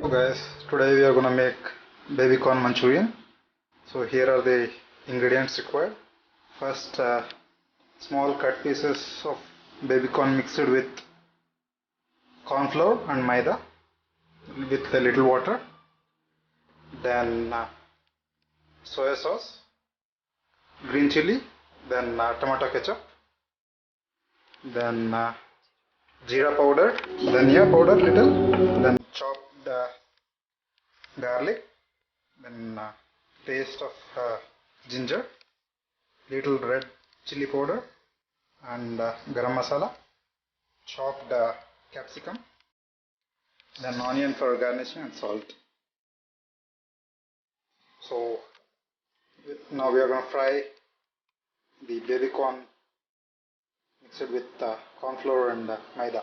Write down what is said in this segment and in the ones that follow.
So guys, today we are gonna make baby corn Manchurian. So here are the ingredients required. First, small cut pieces of baby corn mixed with corn flour and maida with a little water. Then soya sauce, green chilli, then tomato ketchup, then jeera powder, dhania powder little, then chopped garlic, then paste of ginger, little red chili powder, and garam masala, chopped capsicum, then onion for garnishing, and salt. So now we are going to fry the baby corn mixed with corn flour and maida.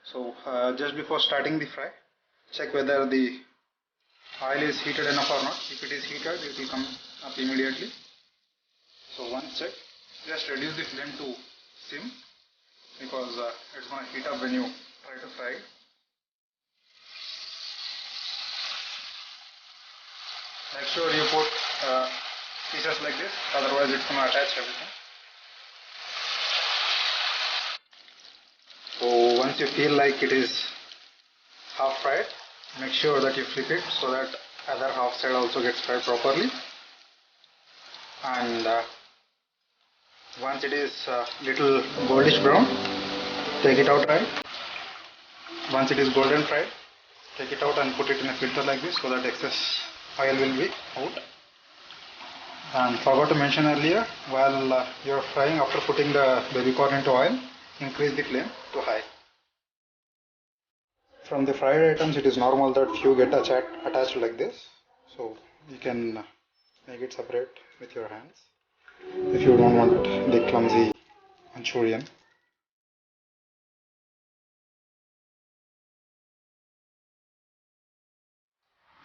So just before starting the fry, check whether the oil is heated enough or not. If it is heated, it will come up immediately. So once checked, just reduce the flame to sim because it's going to heat up when you try to fry it. Make sure you put pieces like this, otherwise it's going to attach everything. So once you feel like it is half fried, make sure that you flip it so that other half side also gets fried properly. And once it is little goldish brown, take it out right. Once it is golden fried, take it out and put it in a filter like this so that excess oil will be out. And forgot to mention earlier, while you are frying, after putting the baby corn into oil, increase the flame to high. From the fried items, it is normal that few get attached like this, so you can make it separate with your hands if you don't want the clumsy Manchurian.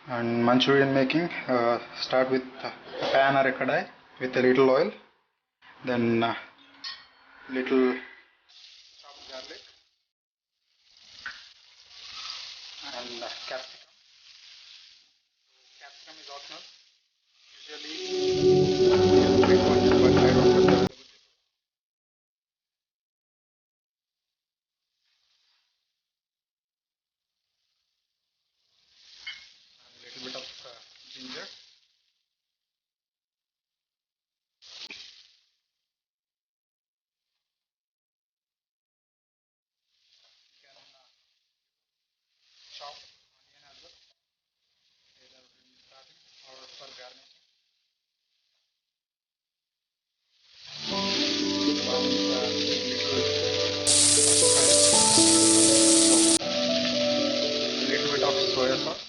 And Manchurian making, start with a pan or a kadai with a little oil, then little chopped garlic and capsicum. Capsicum is optional. Usually big ones, but I don't have the a little bit of ginger. You can chop onion as well, either when starting or for garnishing. A little bit of soya sauce,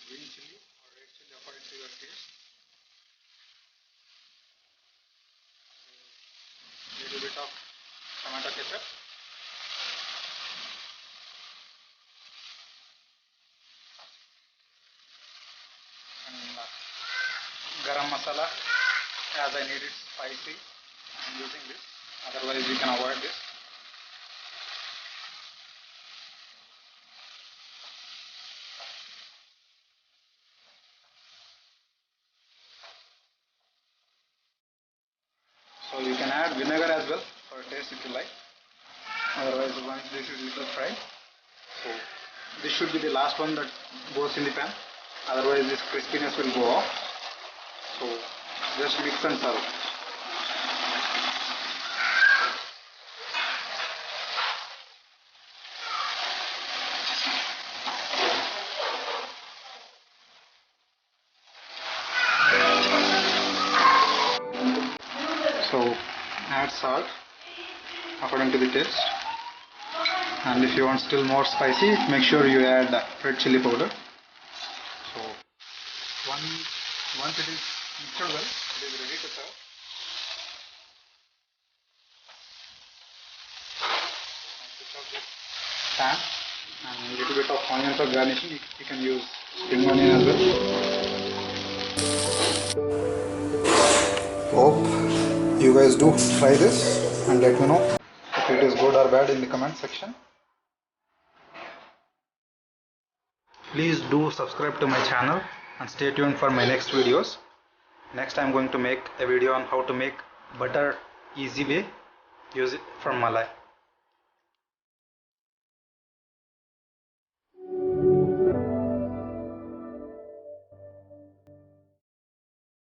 green chili or red chili according to your taste. A little bit of tomato ketchup. And garam masala, as I need it spicy, I am using this, otherwise you can avoid this. So you can add vinegar as well for taste if you like, otherwise once this is little fried. So this should be the last one that goes in the pan, otherwise this crispiness will go off. So just mix and serve. So add salt according to the taste, and if you want still more spicy, make sure you add red chili powder. So once it is mixed well, it is ready to serve. Now switch off this pan and a little bit of onion for garnishing. You can use spring onion as well. Hope you guys do try this and let me know if it is good or bad in the comment section. Please do subscribe to my channel and stay tuned for my next videos. Next I am going to make a video on how to make butter easy way. Use it from Malai.